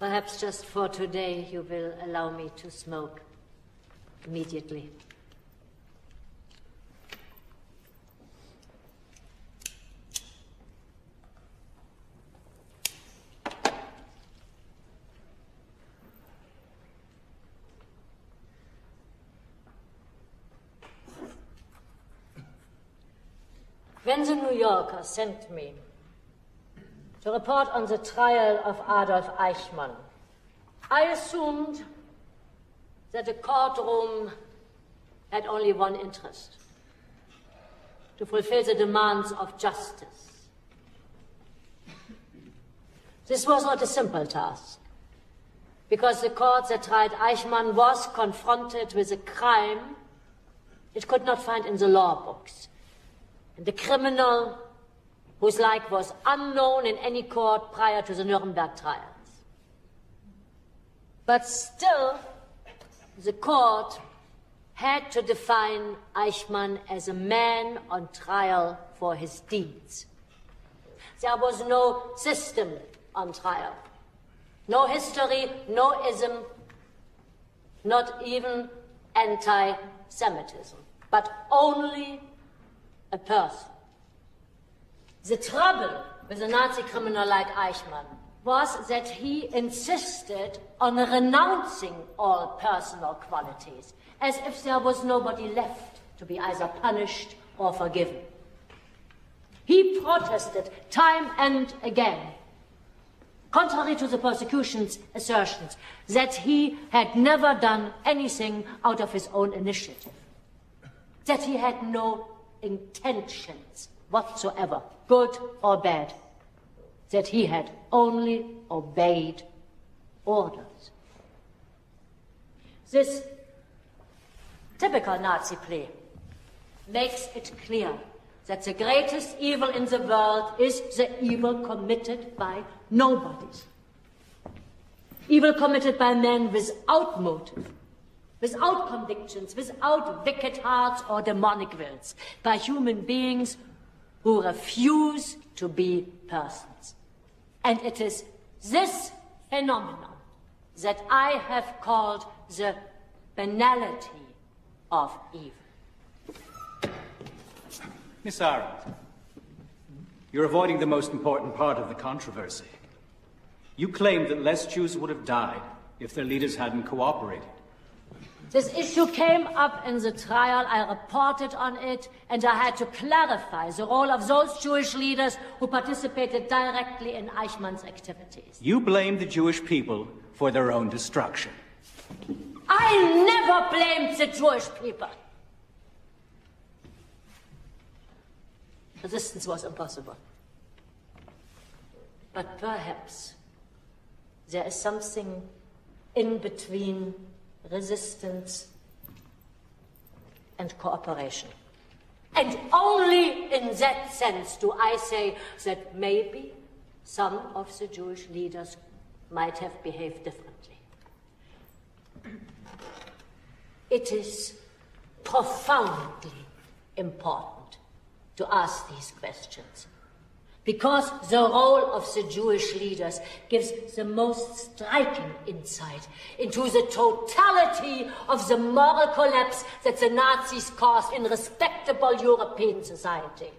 Perhaps just for today you will allow me to smoke immediately. When the New Yorker sent me to report on the trial of Adolf Eichmann, I assumed that the courtroom had only one interest: to fulfill the demands of justice. This was not a simple task, because the court that tried Eichmann was confronted with a crime it could not find in the law books, and the criminal whose like was unknown in any court prior to the Nuremberg trials. But still, the court had to define Eichmann as a man on trial for his deeds. There was no system on trial, no history, no ism, not even anti-Semitism, but only a person. The trouble with a Nazi criminal like Eichmann was that he insisted on renouncing all personal qualities, as if there was nobody left to be either punished or forgiven. He protested time and again, contrary to the prosecution's assertions, that he had never done anything out of his own initiative, that he had no intentions whatsoever, good or bad, that he had only obeyed orders. This typical Nazi plea makes it clear that the greatest evil in the world is the evil committed by nobodies. Evil committed by men without motive, without convictions, without wicked hearts or demonic wills, by human beings who refuse to be persons. And it is this phenomenon that I have called the banality of evil. Miss Arendt, you're avoiding the most important part of the controversy. You claim that less Jews would have died if their leaders hadn't cooperated. This issue came up in the trial, I reported on it, and I had to clarify the role of those Jewish leaders who participated directly in Eichmann's activities. You blame the Jewish people for their own destruction. I never blamed the Jewish people. Resistance was impossible. But perhaps there is something in between resistance and cooperation. And only in that sense do I say that maybe some of the Jewish leaders might have behaved differently. It is profoundly important to ask these questions, because the role of the Jewish leaders gives the most striking insight into the totality of the moral collapse that the Nazis caused in respectable European society.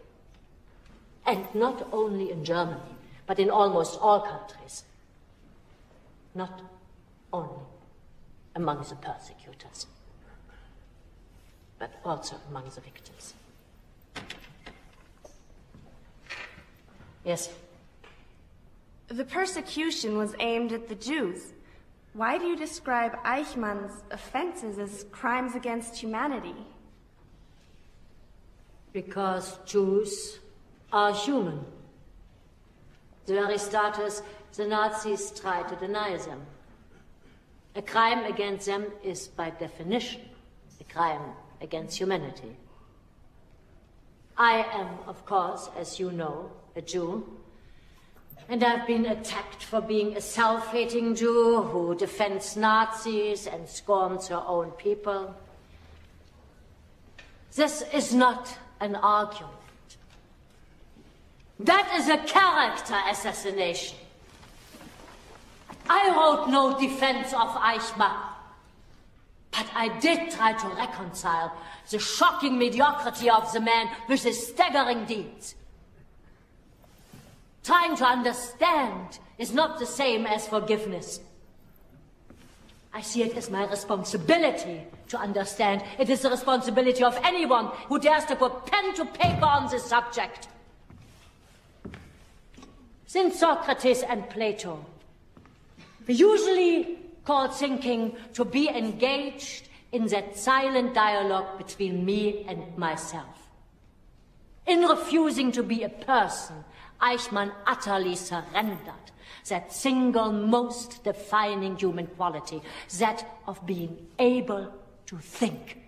And not only in Germany, but in almost all countries. Not only among the persecutors, but also among the victims. Yes. The persecution was aimed at the Jews. Why do you describe Eichmann's offenses as crimes against humanity? Because Jews are human. The very status the Nazis try to deny them. A crime against them is, by definition, a crime against humanity. I am, of course, as you know, a Jew, and I've been attacked for being a self-hating Jew who defends Nazis and scorns her own people. This is not an argument. That is a character assassination. I wrote no defense of Eichmann. But I did try to reconcile the shocking mediocrity of the man with his staggering deeds. Trying to understand is not the same as forgiveness. I see it as my responsibility to understand. It is the responsibility of anyone who dares to put pen to paper on this subject. Since Socrates and Plato, we usually call thinking to be engaged in that silent dialogue between me and myself. In refusing to be a person, Eichmann utterly surrendered that single most defining human quality, that of being able to think.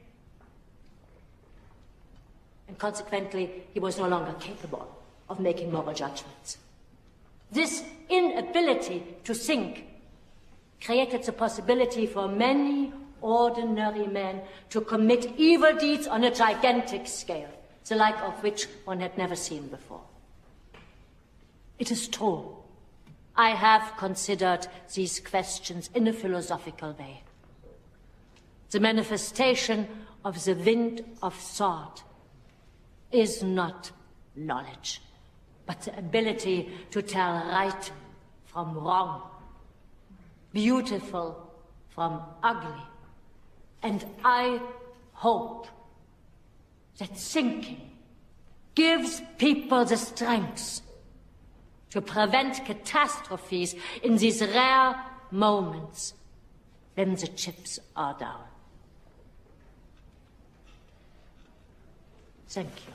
And consequently, he was no longer capable of making moral judgments. This inability to think created the possibility for many ordinary men to commit evil deeds on a gigantic scale, the like of which one had never seen before. It is true, I have considered these questions in a philosophical way. The manifestation of the wind of thought is not knowledge, but the ability to tell right from wrong, beautiful from ugly. And I hope that thinking gives people the strength to prevent catastrophes in these rare moments when the chips are down. Thank you.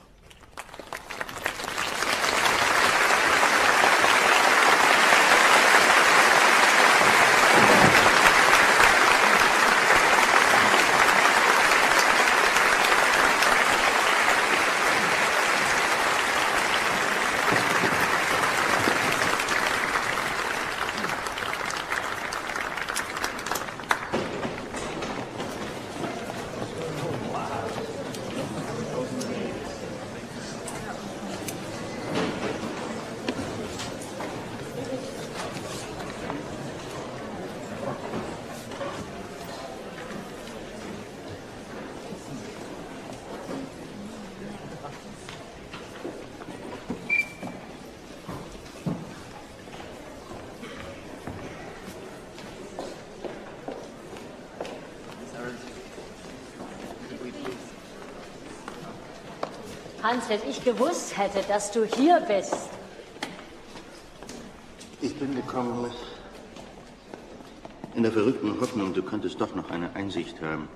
Hans, wenn ich gewusst hätte, dass du hier bist. Ich bin gekommen in der verrückten Hoffnung, du könntest doch noch eine Einsicht haben.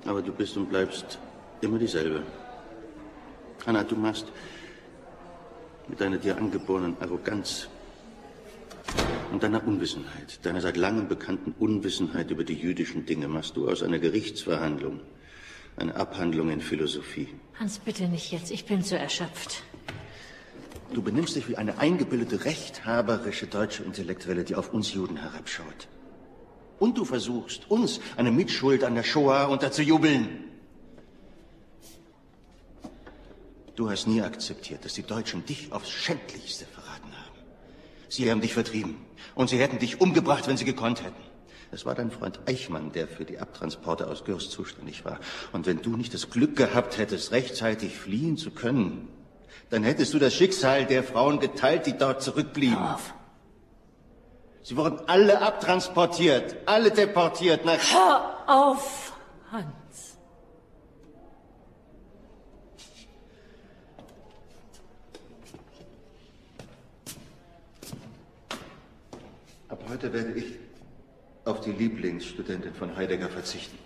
Aber du bist und bleibst immer dieselbe. Hannah, du machst mit deiner dir angeborenen Arroganz und deiner Unwissenheit, deiner seit langem bekannten Unwissenheit über die jüdischen Dinge, machst du aus einer Gerichtsverhandlung eine Abhandlung in Philosophie. Hans, bitte nicht jetzt. Ich bin so erschöpft. Du benimmst dich wie eine eingebildete, rechthaberische deutsche Intellektuelle, die auf uns Juden herabschaut. Und du versuchst, uns eine Mitschuld an der Shoah unterzujubeln. Du hast nie akzeptiert, dass die Deutschen dich aufs Schändlichste verraten haben. Sie haben dich vertrieben. Und sie hätten dich umgebracht, wenn sie gekonnt hätten. Es war dein Freund Eichmann, der für die Abtransporte aus Gürs zuständig war. Und wenn du nicht das Glück gehabt hättest, rechtzeitig fliehen zu können, dann hättest du das Schicksal der Frauen geteilt, die dort zurückblieben. Hör auf. Sie wurden alle abtransportiert, alle deportiert nach... Hör auf, Hans. Ab heute werde ich auf die Lieblingsstudentin von Heidegger verzichten.